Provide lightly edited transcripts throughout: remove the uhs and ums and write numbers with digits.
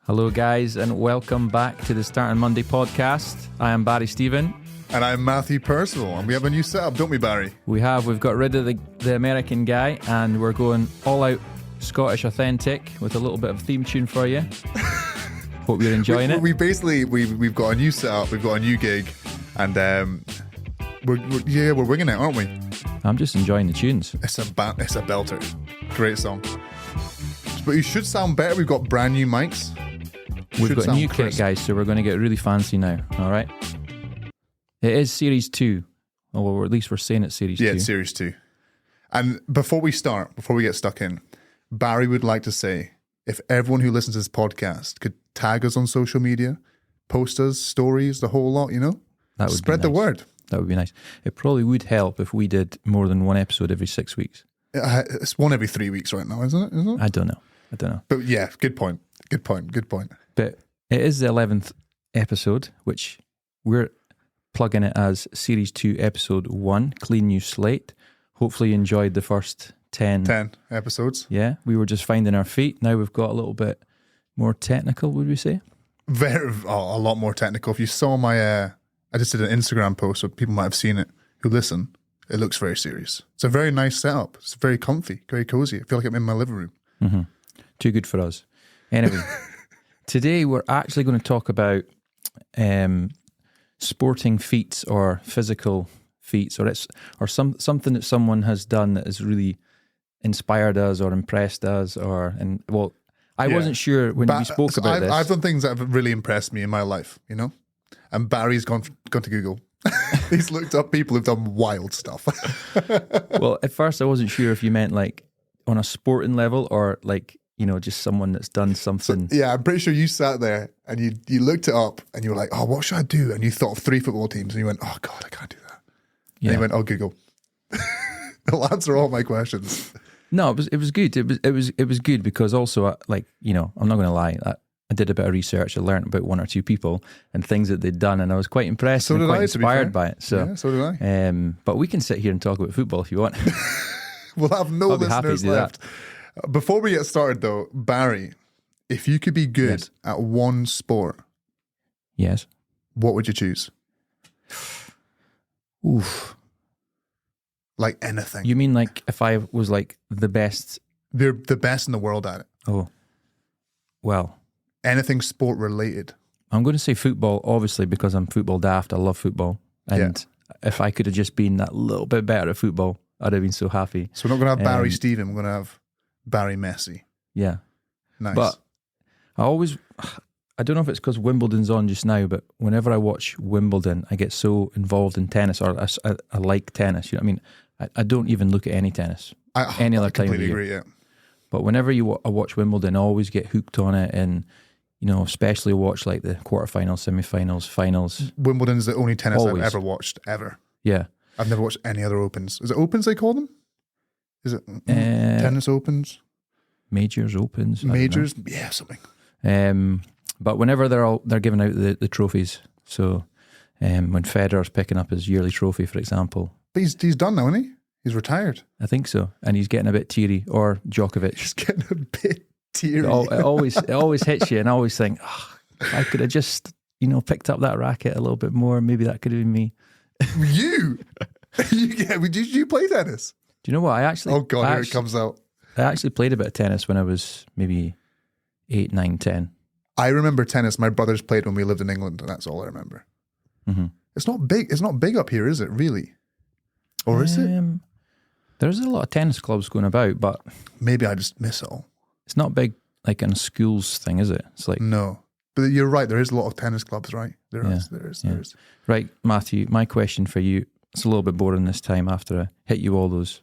Hello, guys, and welcome back to the Starting Monday podcast. I am Barry Stephen. And I'm Matthew Percival, and we have a new setup, don't we, Barry? We've got rid of the American guy, and we're going all out Scottish authentic with a little bit of theme tune for you. Hope you're enjoying it. We've got a new setup, we've got a new gig, and we're winging it, aren't we? I'm just enjoying the tunes. It's a belter, great song. But you should sound better. We've got brand new mics. We've got a new kit, guys, so we're going to get really fancy now. All right. It is Series 2. Or at least we're saying it's Series 2. Yeah, it's Series 2. And before we get stuck in, Barry would like to say, if everyone who listens to this podcast could tag us on social media, post us, stories, the whole lot, that would spread the word. That would be nice. It probably would help if we did more than one episode every 6 weeks. It's one every 3 weeks right now, isn't it? I don't know. But yeah, good point. But it is the 11th episode, which we're plugging it as Series 2, Episode 1, Clean New Slate. Hopefully you enjoyed the first 10 episodes. Yeah, we were just finding our feet. Now we've got a little bit more technical, would we say? A lot more technical. If you saw I just did an Instagram post, so people might have seen it, who listen. It looks very serious. It's a very nice setup. It's very comfy, very cozy. I feel like I'm in my living room. Mm-hmm. Too good for us. Anyway, today we're actually going to talk about sporting feats or physical feats, or something that someone has done that has really inspired us or impressed us. I wasn't sure when we spoke about this. I've done things that have really impressed me in my life, and Barry's gone to Google. He's looked up people who've done wild stuff. Well, at first I wasn't sure if you meant like on a sporting level or like, just someone that's done something. So, yeah, I'm pretty sure you sat there and you looked it up and you were like, oh, what should I do? And you thought of 3 football teams and you went, oh God, I can't do that. Yeah. And you went, oh, Google. It'll answer all my questions. No, it was good. It was good because also, I'm not going to lie, I did a bit of research. I learned about 1 or 2 people and things that they'd done, and I was quite impressed and quite inspired by it. So did I. But we can sit here and talk about football if you want. We'll have no listeners left. Before we get started, though, Barry, if you could be good at one sport, yes, what would you choose? Oof. Like anything. You mean like if I was like the best? They're the best in the world at it. Oh, well. Anything sport related. I'm going to say football, obviously, because I'm football daft. I love football. And if I could have just been that little bit better at football, I'd have been so happy. So we're not going to have Barry Stephen, we're going to have Barry Messi. Yeah. Nice. But I don't know if it's because Wimbledon's on just now, but whenever I watch Wimbledon, I get so involved in tennis, or I like tennis. You know what I mean? I don't even look at any tennis any other time of year. Agree, yeah. But whenever I watch Wimbledon, I always get hooked on it, and especially watch like the quarterfinals, semi-finals, finals. Wimbledon's the only tennis I've ever watched, ever. Yeah. I've never watched any other Opens. Is it Opens they call them? Is it tennis Opens? Majors, Opens? Majors? Yeah, something. But whenever they're giving out the trophies, so when Federer's picking up his yearly trophy, for example. But he's done now, isn't he? He's retired. I think so. And he's getting a bit teary, or Djokovic. He's getting a bit teary. It always hits you, and I always think, if I could have just, picked up that racket a little bit more, maybe that could have been me. You? Did you play tennis? Do you know what? Oh God, here it comes out. I actually played a bit of tennis when I was maybe 8, 9, 10. I remember tennis. My brothers played when we lived in England, and that's all I remember. Mm-hmm. It's not big. It's not big up here, is it? Really? Or is it? There's a lot of tennis clubs going about, but maybe I just miss it all. It's not big, like in a schools thing, is it? It's like no. But you're right. There is a lot of tennis clubs, right? There is. Right, Matthew. My question for you. It's a little bit boring this time after I hit you all those.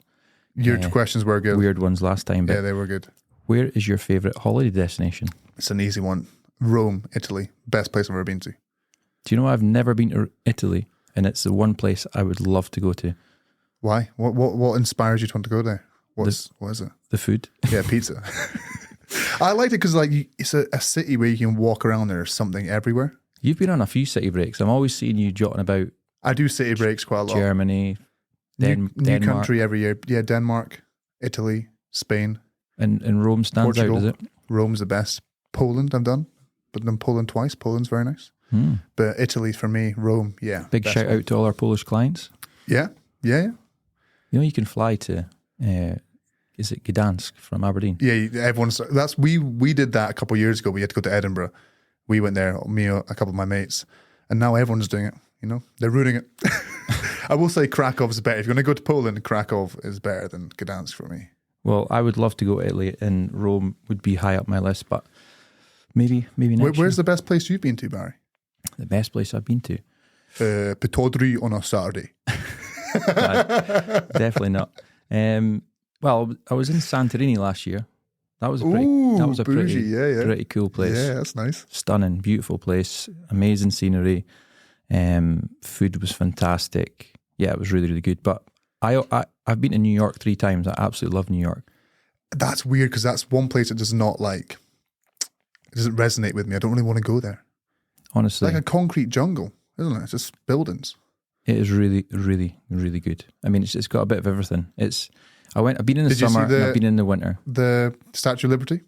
Your questions were good. Weird ones last time. But yeah, they were good. Where is your favourite holiday destination? It's an easy one. Rome, Italy. Best place I've ever been to. Do you know I've never been to Italy, and it's the one place I would love to go to. Why? What inspires you to want to go there? What is it? The food. Yeah, pizza. I liked it because it's a city where you can walk around. There's something everywhere. You've been on a few city breaks. I'm always seeing you jotting about. I do city breaks quite a lot. Germany, New Denmark. country every year. Yeah, Denmark, Italy, Spain. And Rome stands Portugal. out, does it? Rome's the best. Poland, I've done. but then Poland twice. Poland's very nice. But Italy for me, Rome, yeah. Big shout out to all our Polish clients. Yeah. You know, you can fly to, is it Gdansk from Aberdeen? Yeah, we did that a couple of years ago. We had to go to Edinburgh. We went there, me, a couple of my mates, and now everyone's doing it. You know, they're ruining it. I will say Krakow's better. If you're going to go to Poland, Krakow is better than Gdansk for me. Well, I would love to go to Italy, and Rome would be high up my list, but maybe next Where's year. the best place you've been to, Barry? The best place I've been to? Pitodri on a Saturday. Definitely not. Well, I was in Santorini last year. That was a pretty cool place. Yeah, that's nice. Stunning, beautiful place, amazing scenery. Food was fantastic. Yeah, it was really, really good. But I've been to New York 3 times. I absolutely love New York. That's weird because that's one place that does not it doesn't resonate with me. I don't really want to go there. Honestly, it's like a concrete jungle, isn't it? It's just buildings. It is really, really, really good. I mean, it's got a bit of everything. I've been in the summer and I've been in the winter. The Statue of Liberty?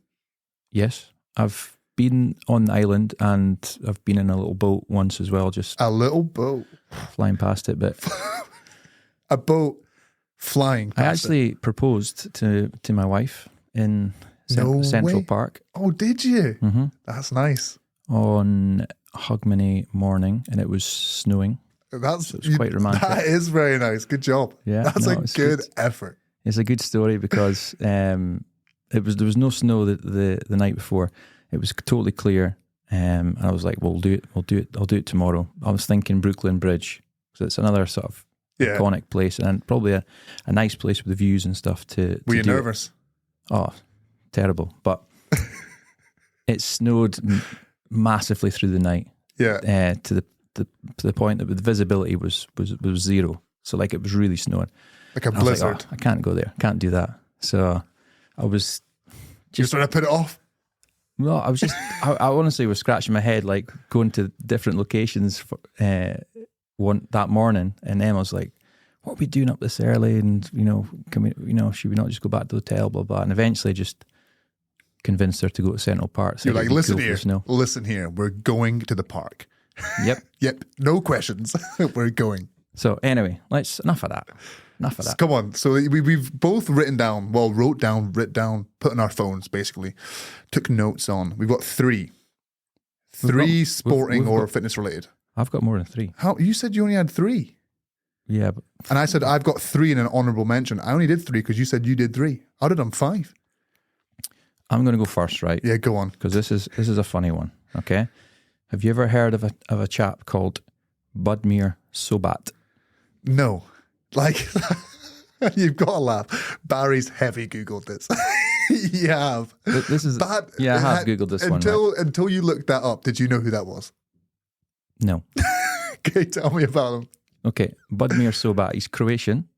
Yes. I've been on the island and I've been in a little boat once as well, just a little boat flying past it. But a boat flying past I actually proposed to my wife in Central Park. Oh, did you? Mm-hmm. That's nice. On Hogmanay morning, and it was snowing. So it was quite romantic. That is very nice. Good job. Yeah, that's a good effort. It's a good story because there was no snow the night before. It was totally clear, and I was like, "We'll do it. I'll do it tomorrow." I was thinking Brooklyn Bridge, because it's another sort of iconic place and probably a nice place with the views and stuff. Were you nervous? Oh, terrible! But it snowed massively through the night. Yeah. To the point that the visibility was zero. So like it was really snowing. Like a blizzard. I was like, I can't go there. Can't do that. So I was just trying to put it off. No, I was just I honestly was scratching my head, like going to different locations for, that morning, and then I was like, what are we doing up this early? And can we, should we not just go back to the hotel, blah blah. And eventually just convinced her to go to Central Park. So you're like, listen here, we're going to the park. Yep. No questions. We're going. So anyway, enough of that. Come on. So we've both wrote down, put in our phones basically, took notes on. We've got three sporting or fitness related. I've got more than 3. How you said you only had 3? Yeah, and I said I've got 3 in an honourable mention. I only did 3 because you said you did 3. I did 5. I'm going to go first, right? Yeah, go on. Because this is a funny one. Okay, have you ever heard of a chap called Budimir Sobat? No. Like, you've got to laugh. Barry's heavy Googled this. You have. This is I have Googled this one. Until you looked that up, did you know who that was? No. Okay, tell me about him. Okay, Budimir Sobat. He's Croatian.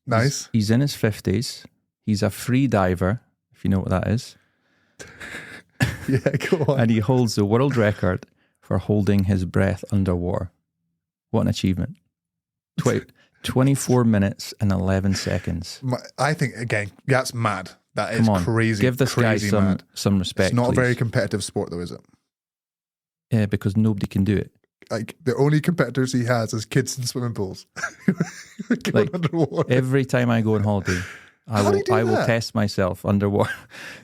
Nice. He's in his 50s. He's a free diver, if you know what that is. Yeah, go on. And he holds the world record for holding his breath underwater. What an achievement. 24 minutes and 11 seconds. I think, again, that's mad. That is crazy. Give this guy some respect. It's not please. a very competitive sport, though, is it? Yeah, because nobody can do it. Like, the only competitors he has is kids in swimming pools. Like, underwater. Every time I go on holiday, I will test myself underwater.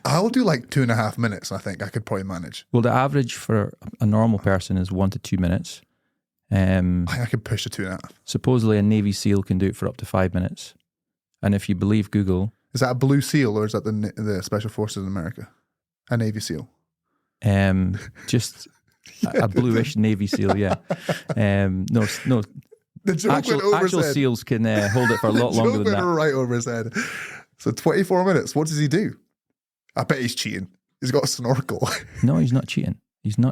I'll do like 2.5 minutes, I think. I could probably manage. Well, the average for a normal person is 1 to 2 minutes. I could push to 2.5. Supposedly a Navy SEAL can do it for up to 5 minutes. And if you believe Google... Is that a blue SEAL or is that the Special Forces in America? A Navy SEAL? Just a bluish Navy SEAL, yeah. No. Actual SEALs can hold it for a lot longer than that. Right over his head. So 24 minutes. What does he do? I bet he's cheating. He's got a snorkel. No, he's not cheating. He's an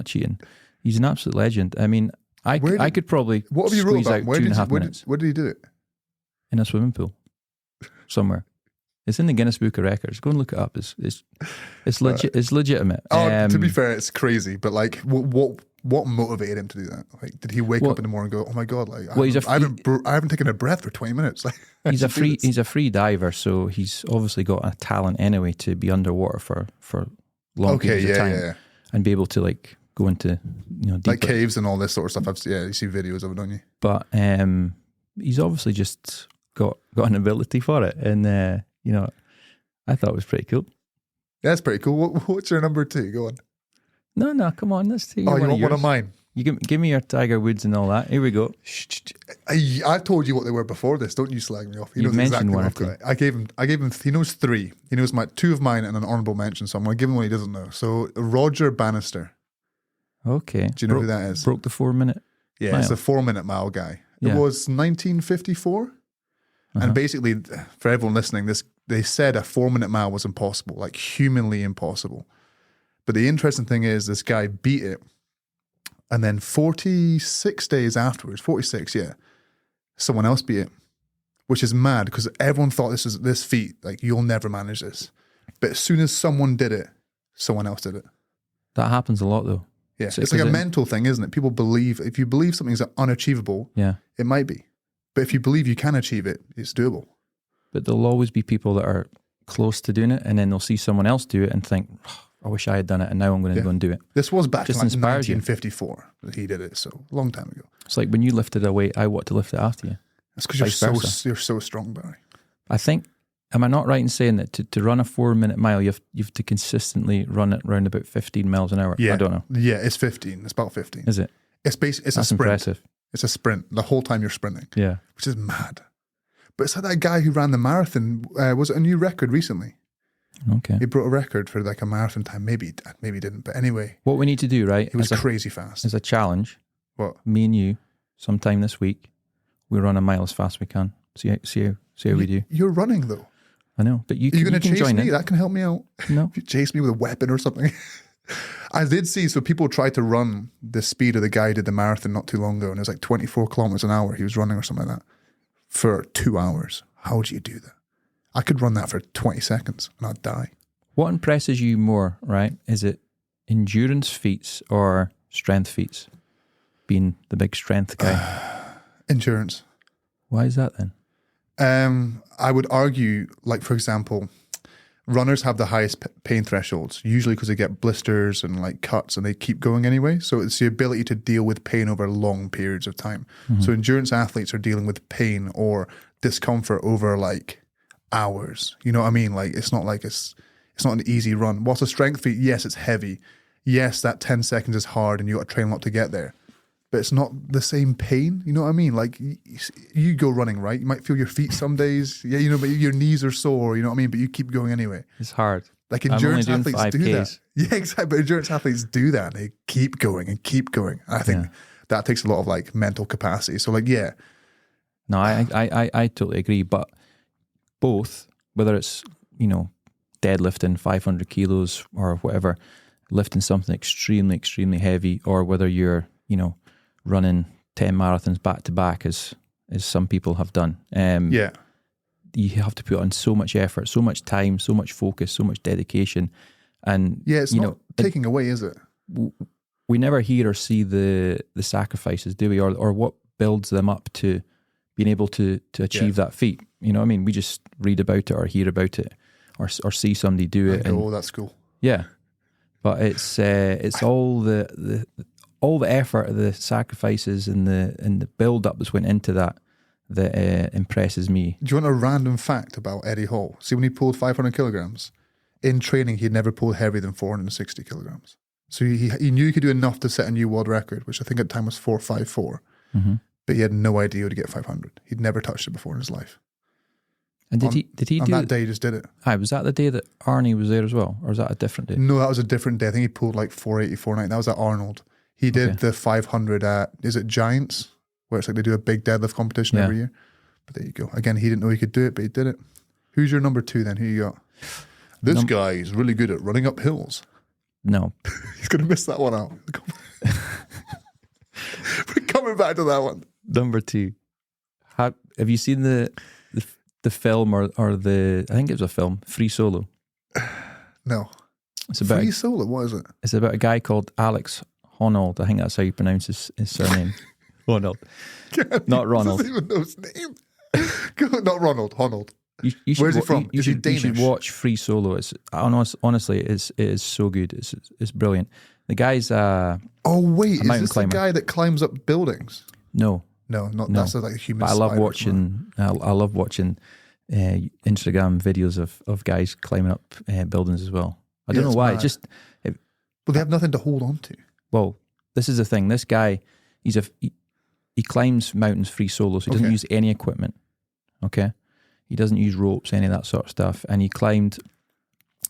absolute legend. I mean... I could probably what have you wrote about? Out 2.5 minutes. Where did he do it? In a swimming pool, somewhere. It's in the Guinness Book of Records. Go and look it up. It's legit. It's legitimate. To be fair, it's crazy. But like, what motivated him to do that? Like, did he wake up in the morning and go, "Oh my god!" Like, I haven't taken a breath for 20 minutes. Like, he's a free diver, so he's obviously got a talent anyway to be underwater for long periods of time and be able to like go into, deeper. Like caves and all this sort of stuff. You see videos of it, don't you? But he's obviously just got an ability for it, and I thought it was pretty cool. Yeah, that's pretty cool. What's your number 2? Go on. No, come on. Let's see. You want one of mine? You give me your Tiger Woods and all that. Here we go. I've told you what they were before this. Don't you slag me off. He You've knows exactly mentioned what one I've got. I gave him. He knows 3. He knows 2 of mine and an honourable mention. So I'm going to give him one he doesn't know. So Roger Bannister. Okay. Do you know who that is? Broke the 4-minute. Yeah, mile. it's a 4-minute mile guy. Yeah. It was 1954. And basically, for everyone listening, they said a 4-minute mile was impossible, like humanly impossible. But the interesting thing is this guy beat it. And then 46 days afterwards, 46, someone else beat it, which is mad because everyone thought this feat, like, you'll never manage this. But as soon as someone did it, someone else did it. That happens a lot, though. Yeah, it's like a mental thing, isn't it? People believe, if you believe something's unachievable, it might be. But if you believe you can achieve it, it's doable. But there'll always be people that are close to doing it, and then they'll see someone else do it and think, I wish I had done it, and now I'm going to go and do it. This was back in like 1954 that he did it, so a long time ago. It's like when you lifted a weight, I want to lift it after you. That's because you're so strong, Barry. I think, am I not right in saying that to run a 4-minute mile, you have to consistently run it around about 15 miles an hour? Yeah. I don't know. Yeah, it's 15. It's about 15. Is it? It's basically, it's That's a sprint. Impressive. It's a sprint the whole time you're sprinting. Yeah. Which is mad. But it's like that guy who ran the marathon, was it a new record recently? Okay. He broke a record for like a marathon time. Maybe he didn't, but anyway. What we need to do, right? He was crazy fast. As a challenge. What? Me and you, sometime this week, we run a mile as fast as we can. See how we do. You're running though. I know, but you Are you going to chase join me? in. That can help me out. No. If you chase me with a weapon or something. I did see, so people tried to run the speed of the guy who did the marathon not too long ago, and it was like 24 kilometers an hour he was running or something like that for 2 hours. How would you do that? I could run that for 20 seconds and I'd die. What impresses you more, right? Is it endurance feats or strength feats? Being the big strength guy. Endurance. Why is that then? I would argue, like, for example, runners have the highest pain thresholds, usually because they get blisters and like cuts and they keep going anyway. So it's the ability to deal with pain over long periods of time. Mm-hmm. So endurance athletes are dealing with pain or discomfort over like hours. You know what I mean? Like, it's not an easy run. Whilst a strength feat, yes, it's heavy. Yes, that 10 seconds is hard and you got to train a lot to get there. But it's not the same pain. You know what I mean? Like, you go running, right? You might feel your feet some days. Yeah, but your knees are sore, you know what I mean? But you keep going anyway. It's hard. Like, endurance athletes do that. Yeah, exactly. But endurance athletes do that. They keep going and keep going. I think that takes a lot of like mental capacity. So like, yeah. No, I totally agree. But both, whether it's, deadlifting 500 kilos or whatever, lifting something extremely, extremely heavy, or whether you're, running 10 marathons back to back as some people have done. You have to put on so much effort, so much time, so much focus, so much dedication. And it's not taking away, is it? We never hear or see the sacrifices, do we? Or what builds them up to being able to achieve that feat. You know what I mean? We just read about it or hear about it or see somebody do it. Oh, that's cool. Yeah. But it's all the effort, the sacrifices, and the build up that's went into that impresses me. Do you want a random fact about Eddie Hall? See, when he pulled 500 kilograms in training, he'd never pulled heavier than 460 kilograms. So he knew he could do enough to set a new world record, which I think at the time was 454. Mm-hmm. But he had no idea how to get 500. He'd never touched it before in his life. And did he on do that day? He just did it. Was that the day that Arnie was there as well, or was that a different day? No, that was a different day. I think he pulled like 480, 490. That was at Arnold. He did the 500 at, is it Giants? Where it's like they do a big deadlift competition every year. But there you go. Again, he didn't know he could do it, but he did it. Who's your number 2 then? Who you got? This guy is really good at running up hills. No. He's going to miss that one out. We're coming back to that one. Number 2. Have you seen the film or the, I think it was a film, Free Solo? No. It's about Free Solo? What is it? It's about a guy called Alex Honnold. I think that's how you pronounce his surname. Honnold. Not Ronald. He doesn't even know his name. Not Ronald, Honnold. You should, where's he from? You is he should, Danish? You should watch Free Solo. It's honestly, it is so good. It's brilliant. I The guy's Oh wait, is mountain this climber. the guy that climbs up buildings? no. No, not No. that's like a human. But I love spider, watching. I love watching Instagram videos of guys climbing up buildings as well. I don't Yeah, know it's why. mad. But they have nothing to hold on to. Well, this is the thing. This guy, he climbs mountains free solo, so he doesn't Okay. use any equipment. Okay, he doesn't use ropes, any of that sort of stuff. And he climbed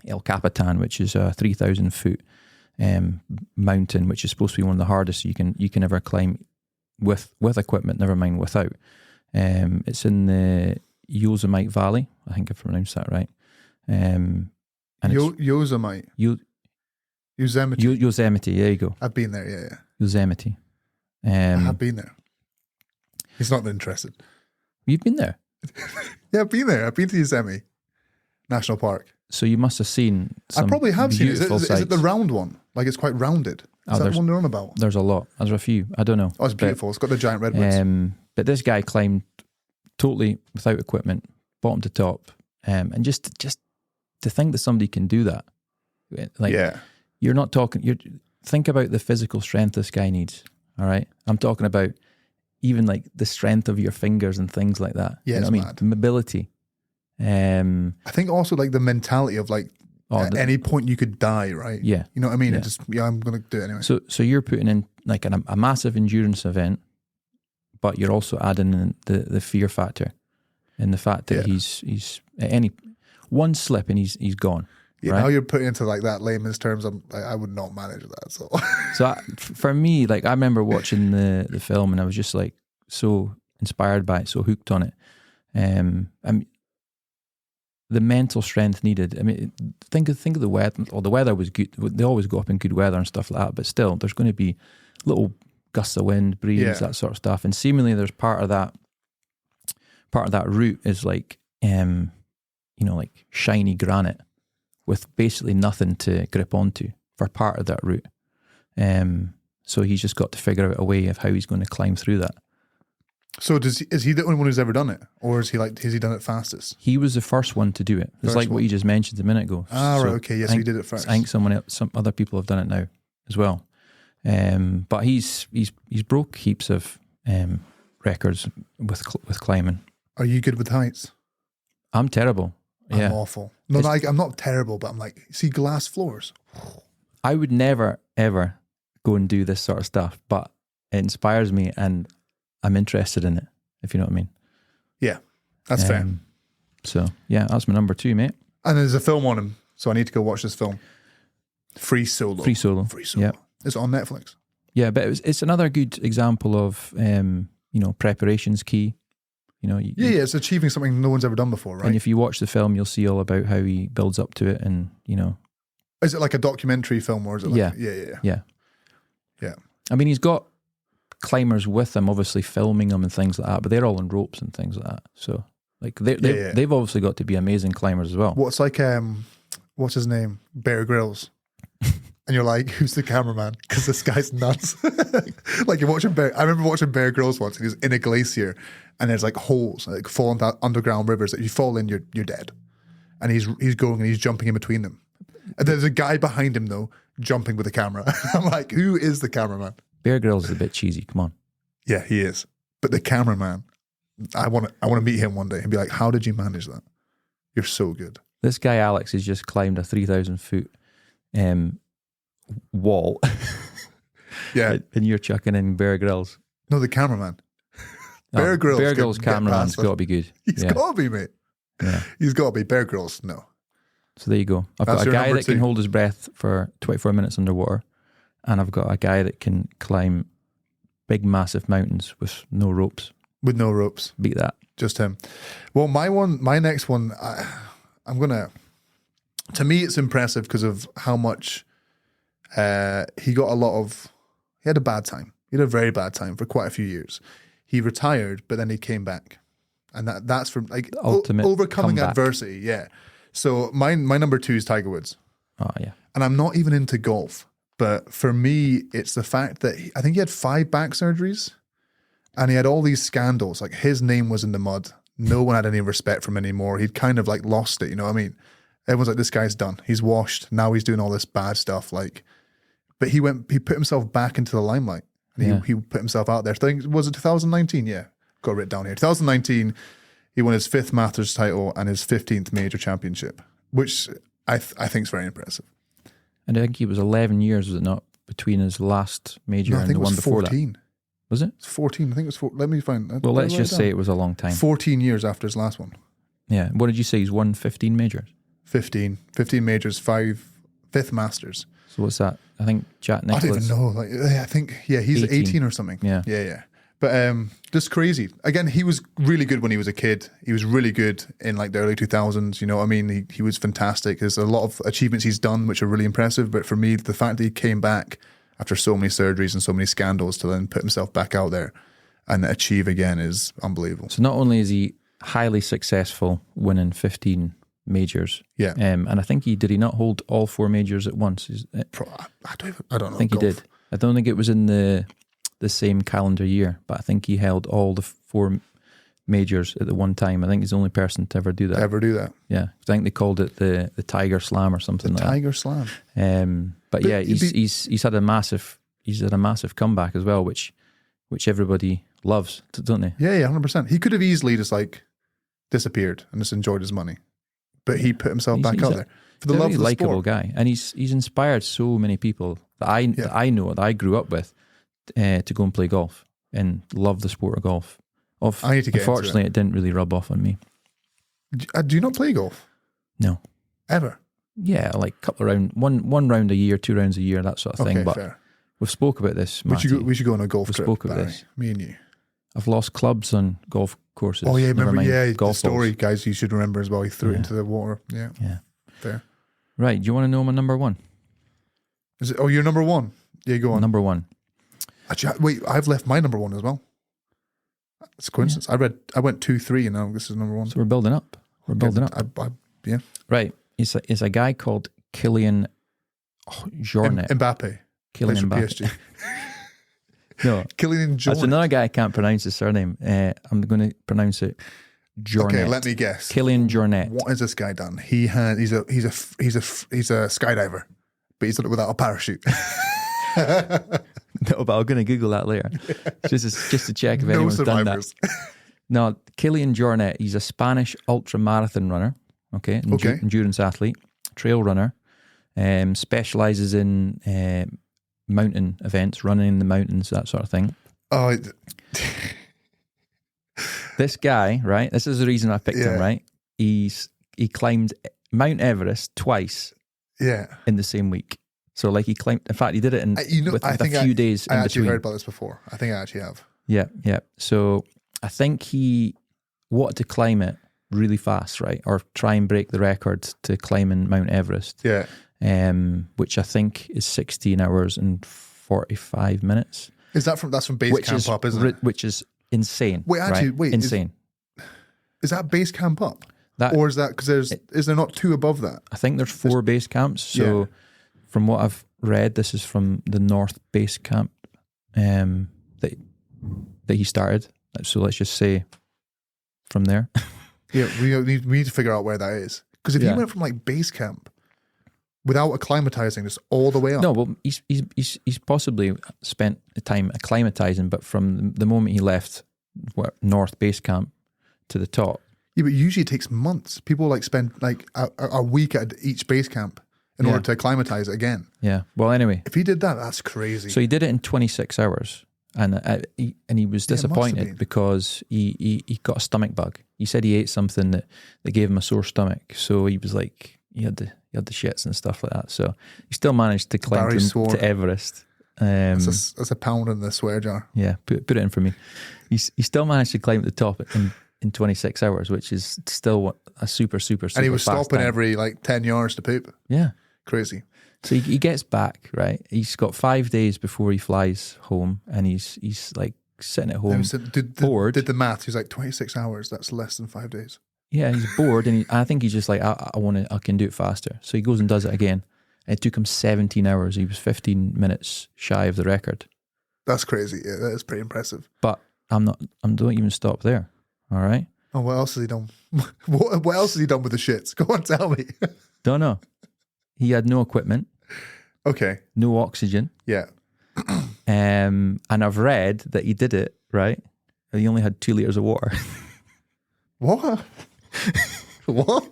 El Capitan, which is a 3,000 foot mountain, which is supposed to be one of the hardest you can ever climb with equipment. Never mind without. It's in the Yosemite Valley. I think I've pronounced that right. And Yosemite. Yosemite. Yosemite. There you go. I've been there. Yeah. Yosemite. I have been there. He's not interested. You've been there, Yeah, I've been there. I've been to Yosemite National Park. so you must have seen. Some I probably have seen it. Is beautiful it the sights. round one? Like it's quite rounded. Is that there's- the one they're on about? There's a lot. There's a few. I don't know. Oh, it's beautiful. It's got the giant redwoods. But this guy climbed totally without equipment, bottom to top, and just to think that somebody can do that, like yeah. you're not talking. Think about the physical strength this guy needs. All right, I'm talking about even like the strength of your fingers and things like that. Yeah, you know it's what I mean? mad. Mobility. I think also like the mentality of like at any point you could die, right? Yeah. You know what I mean? Yeah. And just I'm gonna do it anyway. So you're putting in like a massive endurance event, but you're also adding in the fear factor, and the fact that Yeah. he's at any one slip and he's gone. Yeah, right? now you're putting into like that layman's terms. I would not manage that. So So for me, like I remember watching the film and I was just like so inspired by it, so hooked on it. The mental strength needed. I mean, think of the weather. Or the weather was good. They always go up in good weather and stuff like that. But still, there's going to be little gusts of wind, breeze, Yeah. that sort of stuff. And seemingly, there's part of that route is like, like shiny granite with basically nothing to grip onto for part of that route. So he's just got to figure out a way of how he's going to climb through that. So is he the only one who's ever done it, or has he done it fastest? He was the first one to do it. It's First like one. what you just mentioned a minute ago. Ah, So right, okay, yes, I he think- did it first. I think some other people have done it now as well. But he's broke heaps of records with climbing. Are you good with heights? I'm terrible. Yeah, I'm awful. No, I'm not terrible, but I'm like, see glass floors. I would never ever go and do this sort of stuff, but it inspires me and I'm interested in it, if you know what I mean. Yeah, that's fair. So yeah, that's my number 2, mate. And there's a film on him, so I need to go watch this film. Free Solo. Free Solo. Free Solo. Yeah. It's on Netflix. Yeah, but it's another good example of preparation's key. Yeah, it's achieving something no one's ever done before, right? And if you watch the film, you'll see all about how he builds up to it, and Is it like a documentary film, or is it like... Yeah. Yeah. I mean, he's got climbers with him, obviously filming them and things like that, but they're all on ropes and things like that. So, like, they've obviously got to be amazing climbers as well. What's like, what's his name? Bear Grylls. And you're like, who's the cameraman? Because this guy's nuts. Like you're watching I remember watching Bear Grylls once, and he's in a glacier, and there's like holes, like falling down underground rivers that if you fall in, you're dead. And he's going and he's jumping in between them. And there's a guy behind him though, jumping with a camera. I'm like, who is the cameraman? Bear Grylls is a bit cheesy. Come on. Yeah, he is. But the cameraman, I want to meet him one day and be like, how did you manage that? You're so good. This guy Alex has just climbed a 3,000 foot wall, Yeah. and you're chucking in Bear Grylls. No, the cameraman. Oh, Bear Grylls. Bear can Grylls get cameraman's past got to be good. He's Yeah. got to be, mate. Yeah. He's got to be. Bear Grylls, no. So there you go. I've That's got a your guy number that can 2. hold his breath for 24 minutes underwater, and I've got a guy that can climb big, massive mountains with no ropes. With no ropes. Beat that. Just him. Well, my next one, I'm going to... To me, it's impressive because of how much he got he had a bad time. He had a very bad time for quite a few years. He retired, but then he came back. And that's from like ultimate overcoming comeback. adversity. Yeah. So my number 2 is Tiger Woods. Oh, yeah. And I'm not even into golf, but for me, it's the fact that I think he had 5 back surgeries and he had all these scandals. Like his name was in the mud. No one had any respect for him anymore. He'd kind of like lost it. You know what I mean? Everyone's like, this guy's done. He's washed. Now he's doing all this bad stuff. But But he put himself back into the limelight. And he put himself out there. I think, was it 2019? Yeah, got it written down here. 2019, he won his 5th Masters title and his 15th major championship, which I think is very impressive. And I think he was 11 years, was it not, between his last major and the one before 14. that? Was it? It's 14. I think it was 4. Let me find. Well, let's just say it was a long time. 14 years after his last one. Yeah. What did you say? He's won 15 majors? 15 majors, 5th Masters. So what's that? I think Jack Nicklaus. I don't even know. Like, I think, he's 18 or something. Yeah. But just crazy. Again, he was really good when he was a kid. He was really good in like the early 2000s. You know what I mean? He was fantastic. There's a lot of achievements he's done which are really impressive. But for me, the fact that he came back after so many surgeries and so many scandals to then put himself back out there and achieve again is unbelievable. So not only is he highly successful, winning 15 majors, and I think did he not hold all 4 majors at once? I don't know. I think he did. I don't think it was in the same calendar year, but I think he held all the 4 majors at the one time. I think he's the only person to ever do that. Yeah, I think they called it the Tiger Slam or something like that. Tiger Slam. But yeah, he's had a massive comeback as well, which everybody loves, don't they? Yeah, 100%. He could have easily just like disappeared and just enjoyed his money, but he put himself back out there for the love of the sport. Likeable guy, and he's inspired so many people that I know that I grew up with to go and play golf and love the sport of golf. I need to get Unfortunately, into it didn't really rub off on me. Do you not play golf? No. Ever? Yeah, like a couple of rounds, one round a year, 2 rounds a year, that sort of thing. But fair. we've spoke about this, We Matty. should go on a golf trip, spoke about Barry, this. me and you. I've lost clubs on golf courses. Oh yeah, Never remember? mind Yeah, golf the story, balls. guys. You should remember as well. He threw it into the water. Yeah, fair. Right, do you want to know my number one? Is it? Oh, you're number one. Yeah, go on. Number one. Actually, wait, I've left my number one as well. It's a coincidence. I went 2-3, and now this is number one. So we're building up. We're building up. Yeah. Right. It's a guy called Kylian Jornet. Mbappe. Kylian Mbappe. PSG. No. Kylian Jornet. That's another guy I can't pronounce his surname. I'm going to pronounce it Jornet. Okay, let me guess. Kylian Jornet. What has this guy done? He's a skydiver, but he's done it without a parachute. No, but I'm going to Google that later. Just to check if anyone's done that. No, Kylian Jornet, he's a Spanish ultra marathon runner, endurance athlete, trail runner, specializes in mountain events, running in the mountains, that sort of thing. Oh, this guy, right? This is the reason I picked him, right? He climbed Mount Everest twice, in the same week. So, like, he climbed. In fact, he did it in with a few days in between. I actually heard about this before. I think I actually have. Yeah. So, I think he wanted to climb it really fast, right, or try and break the record to climbing Mount Everest. Yeah. Which I think is 16 hours and 45 minutes. Is that that's from base camp up, isn't it? Which is insane. Wait, insane. Is that base camp up? That, or is that because is there not 2 above that? I think there's 4 base camps. So from what I've read, this is from the North Base Camp that he started. So let's just say from there. Yeah, we need to figure out where that is. Because if you went from like base camp without acclimatizing this all the way up. No, well, he's possibly spent the time acclimatizing, but from the moment he left North Base Camp to the top. Yeah, but usually it takes months. People like spend like a week at each base camp in order to acclimatize it again. Yeah. Well, anyway. If he did that, that's crazy. So he did it in 26 hours. And he was disappointed because he got a stomach bug. He said he ate something that gave him a sore stomach. So he was like, he had the shits and stuff like that. So he still managed to climb to Everest. That's a pound in the swear jar. Yeah, put it in for me. He still managed to climb to the top in 26 hours, which is still a super And he was stopping time. every like 10 yards to poop. Yeah. Crazy. So he gets back, right? He's got 5 days before he flies home, and he's like sitting at home bored. Did the math. He's like 26 hours. That's less than 5 days. Yeah, he's bored, and I think he's just like, I can do it faster. So he goes and does it again. And it took him 17 hours. He was 15 minutes shy of the record. That's crazy. Yeah, that is pretty impressive. But don't even stop there. All right. Oh, what else has he done? What else has he done with the shits? Go on, tell me. Don't know. He had no equipment. Okay. no oxygen. Yeah. And I've read that he did it, right? He only had 2 liters of water. What? What?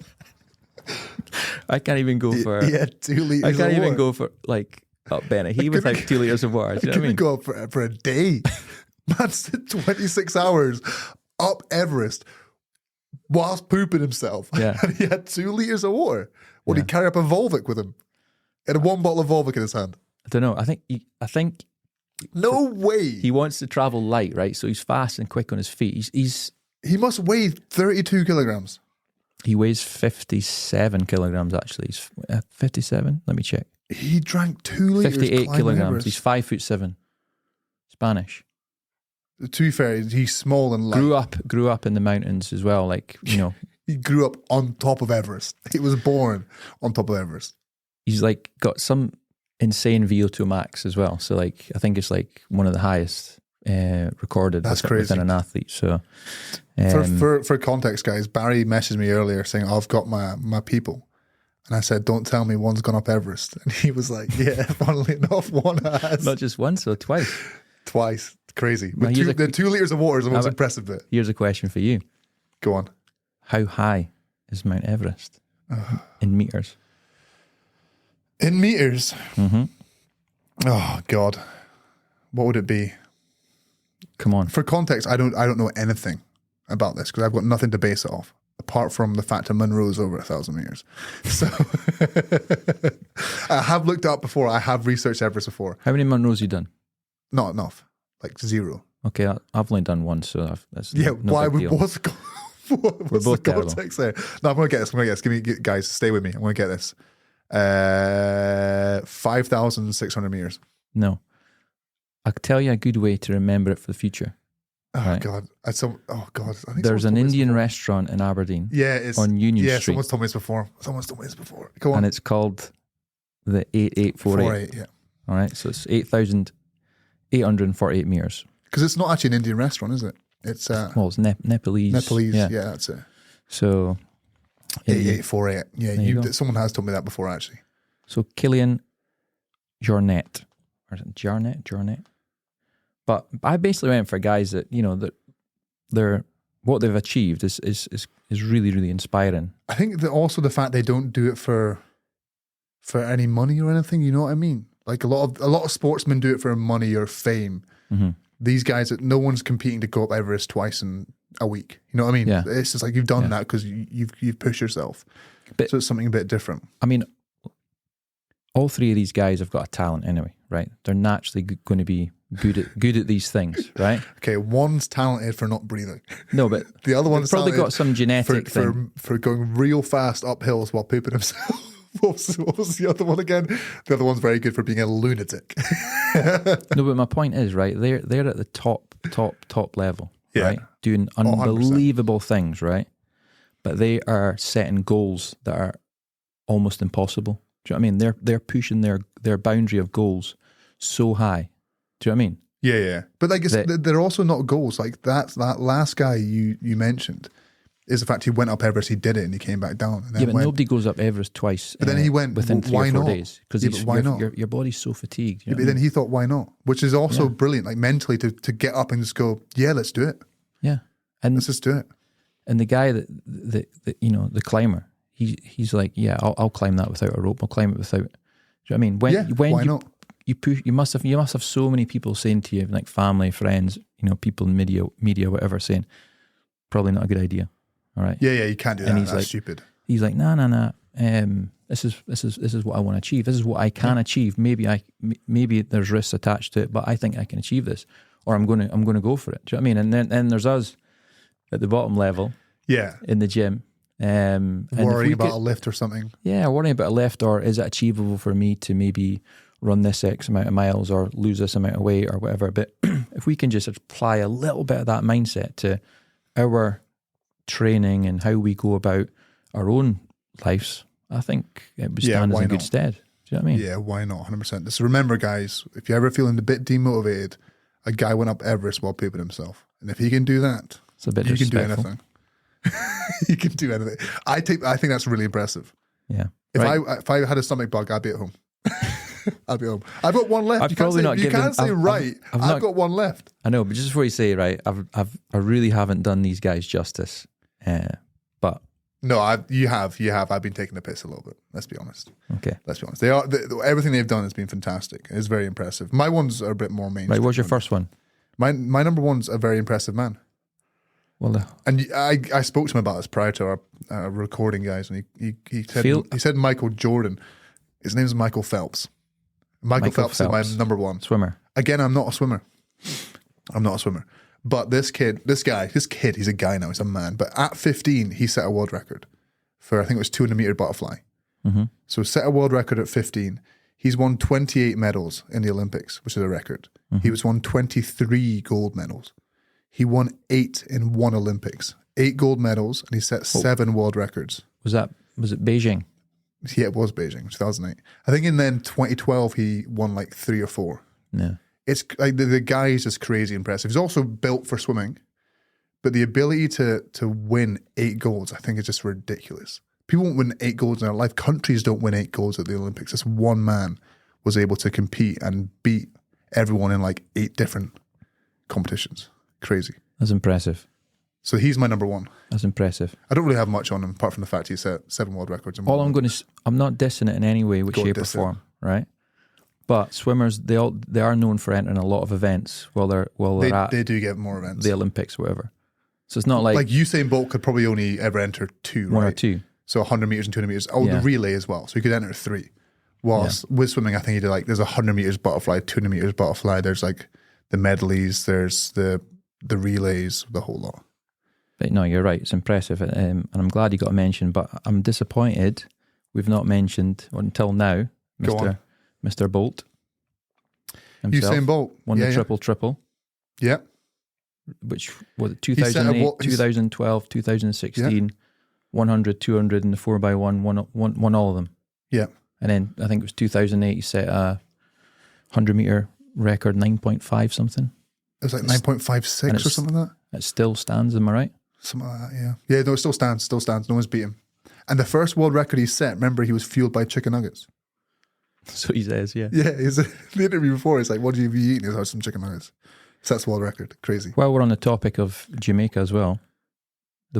I can't even go for. He had 2 liters. I can't of even water. go for like up Bennett. He without 2 liters of water. Do you know what I mean? Go up for a day. That's 26 hours up Everest whilst pooping himself. Yeah. And he had 2 liters of water. Would he Yeah. carry up a Volvic with him? He had 1 bottle of Volvic in his hand. I don't know. I think No way. he wants to travel light, right? So he's fast and quick on his feet. He must weigh 32 kilograms. He weighs 57 kilograms. Actually, he's 57. Let me check. He drank 2 liters. 58 climbing kilograms. Everest. He's 5'7". Spanish. To be fair, he's small and light. Grew up in the mountains as well. Like, you know, He grew up on top of Everest. He was born on top of Everest. he's like got some insane VO2 max as well. So like, I think it's like one of the highest recorded That's within crazy. an athlete. So For context, guys, Barry messaged me earlier saying, I've got my people. And I said, don't tell me one's gone up Everest. And he was like, yeah, funnily enough, one has. not just once, so twice. Twice. Crazy. Now, But here's the 2 liters of water is the most but- impressive bit. Here's a question for you. Go on. How high is Mount Everest in meters? In meters. Mm-hmm. Oh, God. What would it be? Come on. For context, I don't know anything about this because I've got nothing to base it off apart from the fact that Monroe's over 1,000 meters. So I have looked up before. I have researched Everest before. How many Monroes you done? Not enough. Like 0. Okay, I've only done one, so that's Yeah, no why? big deal. What's the what's both the terrible. context there? No, I'm going to get this. Give me, guys, stay with me. I'm going to get this. 5,600 meters. No. I'll tell you a good way to remember it for the future. Oh, Right. God. I think There's someone's an told me this Indian before. restaurant in Aberdeen. Yeah, it's on Union yeah, Street. someone's told me this before. Go on. And it's called the 8848. 48, yeah. All right, so it's 8,848 meters. Because it's not actually an Indian restaurant, is it? It's Well, it's Nepalese. Nepalese. Yeah, that's it. So, 8848. Yeah, There you go. someone has told me that before, actually. so Killian Jornet, or is it Jornet? But I basically went for guys that, you know, that they're what they've achieved is really, really inspiring. I think that also the fact they don't do it for any money or anything. You know what I mean? Like a lot of sportsmen do it for money or fame. Mm-hmm. These guys, that no one's competing to go up Everest twice in a week. You know what I mean? Yeah. It's just like you've done Yeah. that because you've pushed yourself. But- So it's something a bit different. I mean, all three of these guys have got a talent anyway, right? They're naturally going to be good at these things, right? Okay, one's talented for not breathing. No, but The other one's probably talented got some genetic thing. for going real fast up hills while pooping himself. What was the other one again? The other one's very good for being a lunatic. No, but my point is, right, they're at the top level, Yeah. right? Doing 100%. unbelievable things, right? But they are setting goals that are almost impossible. Do you know what I mean? They're pushing their boundary of goals so high. Do you know what I mean? Yeah. But like they're also not goals. Like that last guy you mentioned is the fact he went up Everest, he did it, and he came back down. And then Yeah, but went, nobody goes up Everest twice. But then he went, within 3 why or 4 not? days because Yeah, but why not? your body's so fatigued. You know But what I then mean? he thought, why not? Which is also Yeah. brilliant, like mentally to get up and just go, yeah, let's do it. Yeah, and Let's just do it. And the guy that you know, the climber, he's like, yeah, I'll climb that without a rope. I'll climb it without. Do you know what I mean? When why you not? you push, you must have so many people saying to you, like family, friends, you know, people in media, whatever, saying probably not a good idea. All right. Yeah, you can't do And that. he's That's like- stupid. He's like, nah. This is what I want to achieve. This is what I can achieve. Maybe there's risks attached to it, but I think I can achieve this, or I'm going to go for it. Do you know what I mean? And then there's us at the bottom level Yeah. in the gym, and if Worrying we about could- a lift or something. Yeah, worrying about a lift, or is it achievable for me to maybe run this X amount of miles or lose this amount of weight or whatever. But if we can just apply a little bit of that mindset to our training and how we go about our own lives, I think it would stand us why in good not? stead. Do you know what I mean? Yeah, why not? 100%. Just remember, guys, if you're ever feeling a bit demotivated, a guy went up Everest while pooping himself. And if he can do that, It's a bit you can do disrespectful. anything. You can do anything. I think that's really impressive. Yeah. If Right. I had a stomach bug, I'd be at home. I'll be home. I've got one left. I've You can't probably say, not you given- can't say I've- right. I've I've not- got one left. I know, but just before you say, right, I really haven't done these guys justice. But No, you have. I've been taking the piss a little bit. Let's be honest. okay. Everything they've done has been fantastic. It's very impressive. My ones are a bit more mainstream. Right, what's your first one? My number one's a very impressive man. Well, And I spoke to him about this prior to our recording, guys, and he said Feel- he said Michael Jordan. His name's Michael Phelps. Michael Phelps is my number one. swimmer. Again, I'm not a swimmer. But this kid, he's a guy now, he's a man. But at 15, he set a world record for, I think it was 200 meter butterfly. Mm-hmm. So set a world record at 15. He's won 28 medals in the Olympics, which is a record. Mm-hmm. He was won 23 gold medals. He won 8 in one Olympics, 8 gold medals, and he set 7 world records. Was it Beijing? Yeah, it was Beijing, 2008. I think in then 2012, he won like 3 or 4. Yeah. It's like the guy is just crazy impressive. He's also built for swimming, but the ability to win 8 golds, I think, is just ridiculous. People won't win 8 golds in their life. Countries don't win 8 golds at the Olympics. This one man was able to compete and beat everyone in like 8 different competitions. Crazy. That's impressive. So he's my number one. That's impressive. I don't really have much on him apart from the fact he set 7 world records. In All one I'm going to, I'm not dissing it in any way, Go shape, or diss it. form, right? But swimmers, they are known for entering a lot of events while they're at they do get more events. the Olympics, or whatever. So it's not like Usain Bolt could probably only ever enter 2, one right? or two. So 100 meters and 200 meters. Oh, Yeah. the relay as well. So he could enter 3. Whilst with swimming, I think he did like, there's 100 meters butterfly, 200 meters butterfly. There's like the medleys, there's the relays, the whole lot. But no, you're right. It's impressive, and I'm glad you got a mention. But I'm disappointed we've not mentioned until now, Go on. Mr. Bolt himself. Usain Bolt. Won the triple, Yeah. which was it set a 2008, what- 2012, 2016, 100, 200, and the 4x1, won all of them. Yeah. And then I think it was 2008, he set a 100 meter record, 9.5 something. It was like 9.56 or something like that. It still stands, am I right? Something like that, yeah. Yeah, no, it still stands. No one's beat him. And the first world record he set, remember, he was fueled by chicken nuggets. So he says, yeah. Yeah, he's the interview before, he's like, what do you be eating? He's like, some chicken nuggets. Sets world record. Crazy. While we're on the topic of Jamaica as well,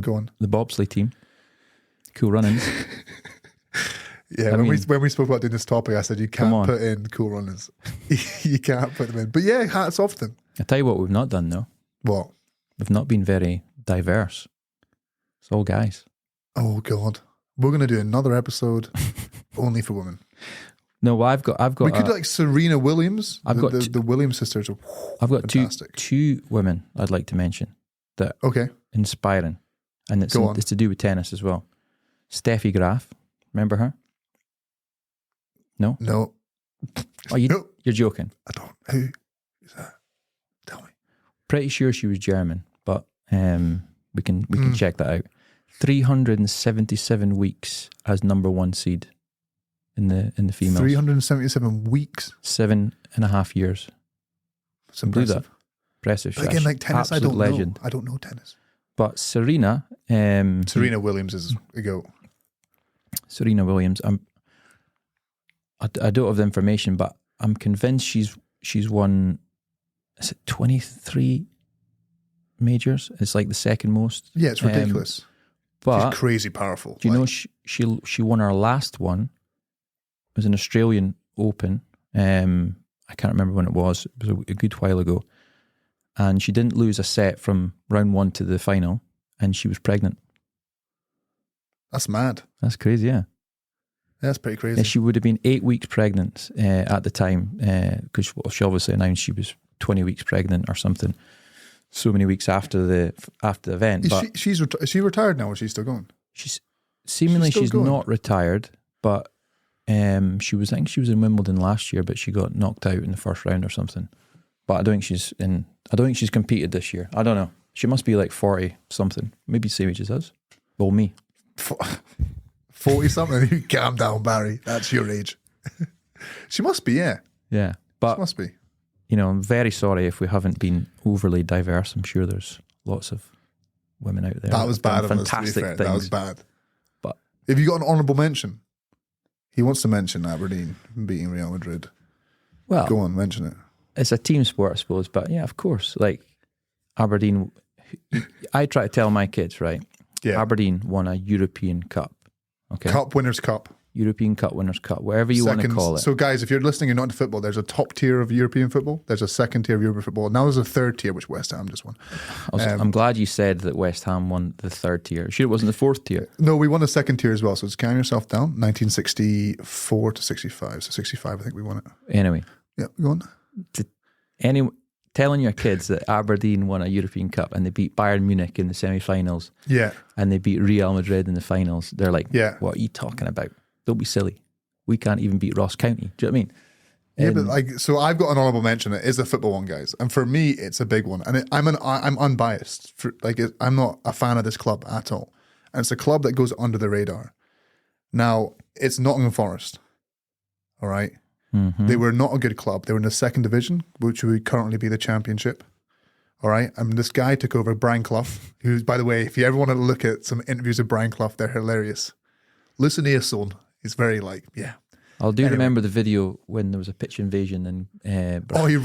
Go on. the bobsleigh team, Cool Runnings. Yeah, when we spoke about doing this topic, I said you Come on. can't put in Cool Runners. You can't put them in. But yeah, hats off to them. I tell you what we've not done though. What? We've not been very diverse. It's all guys. Oh God. We're gonna do another episode only for women. No, well, I've got. We could do like Serena Williams. I've got the Williams sisters. Are I've got fantastic. two women I'd like to mention that Okay. inspiring, and it's Go on. it's to do with tennis as well. Steffi Graf, remember her? No, No. oh, No. you're joking. I don't. Who is that? Tell me. Pretty sure she was German, but we can check that out. 377 weeks as number 1 seed in the females. 377 weeks. 7.5 years. It's Can do impressive. that. Impressive. But again, like tennis, I Absolute don't legend. know. I don't know tennis. But Serena, Serena Williams is a goat. Serena Williams. I don't have the information, but I'm convinced she's won. Is it 23 majors? It's like the second most. Yeah, it's ridiculous. But She's crazy powerful. do you know she won her last one? It was an Australian Open. I can't remember when it was. It was a good while ago. And she didn't lose a set from round 1 to the final, and she was pregnant. That's mad. That's crazy, yeah. That's pretty crazy. Yeah, she would have been 8 weeks pregnant at the time, because she obviously announced she was 20 weeks pregnant or something. So many weeks after the event. But Is she retired now, or is she still going? she's seemingly She's still she's going. not retired, but I think she was in Wimbledon last year, but she got knocked out in the first round or something. But I don't think she's competed this year. I don't know. She must be like 40 something, maybe same age as us. Well, me. 40 something. Calm down, Barry. That's your age. She must be, yeah. Yeah, She but must be. I'm very sorry if we haven't been overly diverse. I'm sure there's lots of women out there. That was have done bad of us, to be fantastic fair. things. That was bad. But If you got an honourable mention, he wants to mention Aberdeen beating Real Madrid. Well, Go on, mention it. it's a team sport, I suppose. But yeah, of course. Like Aberdeen, I try to tell my kids, right? Yeah. Aberdeen won a European Cup. Okay. Cup Winners' Cup. European Cup, Winners' Cup, whatever you want to call it. So, guys, if you're listening, you're not into football, there's a top tier of European football. There's a second tier of European football. Now there's a third tier, which West Ham just won. I'm glad you said that West Ham won the third tier. Sure, it wasn't the fourth tier. No, we won a second tier as well. So just calm yourself down. 1964 to 65. So 65, I think we won it. Anyway, Yeah, go on. Telling your kids that Aberdeen won a European Cup and they beat Bayern Munich in the semi-finals Yeah. and they beat Real Madrid in the finals, they're like, Yeah. what are you talking about? Don't be silly. We can't even beat Ross County. Do you know what I mean? Yeah, but like, so I've got an honorable mention. It is a football one, guys, and for me, it's a big one. And I'm unbiased. I'm not a fan of this club at all, and it's a club that goes under the radar. Now, it's Nottingham Forest. All right, They were not a good club. They were in the second division, which would currently be the Championship. All right, and this guy took over, Brian Clough, who's, by the way, if you ever want to look at some interviews of Brian Clough, they're hilarious. Listen to his son. He's very like, yeah. Remember the video when there was a pitch invasion and He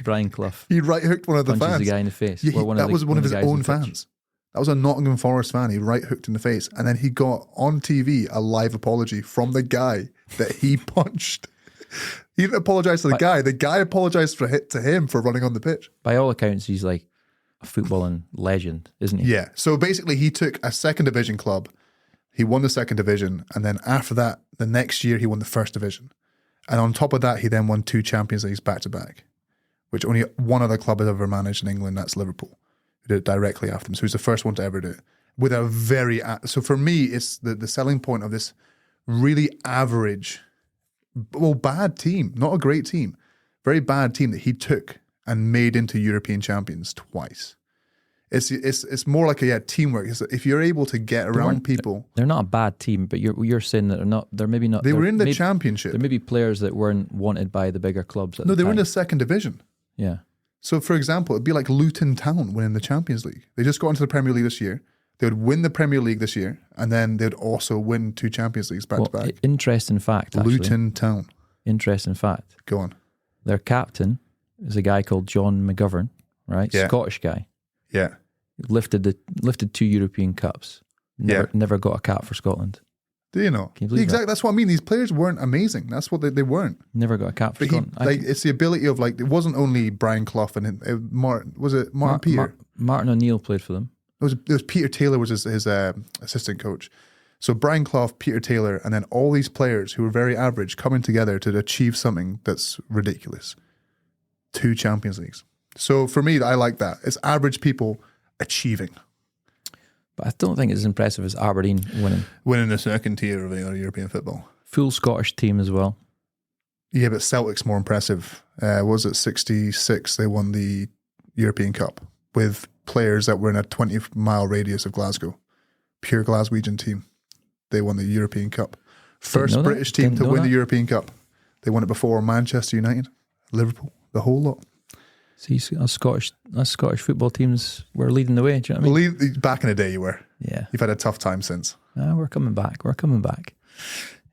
Brian Clough right hooked one of the punches fans. the guy in the face. Yeah, That was one of his own fans. That was a Nottingham Forest fan. He right hooked in the face, and then he got on TV a live apology from the guy that he punched. He didn't apologize to the guy. The guy apologized to him for running on the pitch. By all accounts, he's like a footballing legend, isn't he? Yeah. So basically, he took a second division club. He won the second division, and then after that, the next year he won the first division, and on top of that, he then won 2 Champions Leagues back to back, which only one other club has ever managed in England. That's Liverpool, who did it directly after him. So he's the first one to ever do it with a very. So for me, it's the selling point of this really average, bad team, not a great team, very bad team that he took and made into European champions twice. It's more like a teamwork. If you're able to get around people, they're not a bad team, but you're saying that they're not. They're maybe not. They were in the Championship. There may be players that weren't wanted by the bigger clubs. No, they were in the second division. Yeah. So, for example, it'd be like Luton Town winning the Champions League. They just got into the Premier League this year. They would win the Premier League this year, and then they'd also win 2 Champions Leagues back to back. Interesting fact, actually. Luton Town. Interesting fact. Go on. Their captain is a guy called John McGovern, right? Yeah. Scottish guy. Yeah. Lifted 2 European Cups. Never got a cap for Scotland. Do you know? Can you believe exactly. That's what I mean. These players weren't amazing. That's what they weren't. Never got a cap for But Scotland. it's the ability of it wasn't only Brian Clough and Martin. Was it Martin Peter? Martin O'Neill played for them. It was Peter Taylor was his assistant coach. So Brian Clough, Peter Taylor, and then all these players who were very average coming together to achieve something that's ridiculous. 2 Champions Leagues. So for me, I like that. It's average people achieving. But I don't think it's as impressive as Aberdeen Winning the second tier of European football. Full Scottish team as well. Yeah, but Celtic's more impressive. Was it 66? They won the European Cup with players that were in a 20-mile radius of Glasgow. Pure Glaswegian team. They won the European Cup. First British team to win the European Cup. They won it before Manchester United, Liverpool, the whole lot. See, us Scottish football teams were leading the way. Do you know what I mean? Back in the day, you were. Yeah. You've had a tough time since. We're coming back.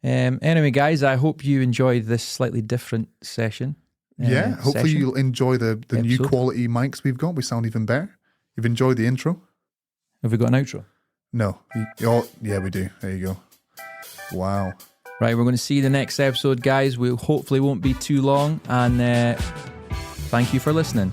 Anyway, guys, I hope you enjoyed this slightly different session. Hopefully you'll enjoy the new quality mics we've got. We sound even better. You've enjoyed the intro? Have we got an outro? No. Yeah, we do. There you go. Wow. Right, we're going to see you the next episode, guys. We hopefully won't be too long. And thank you for listening.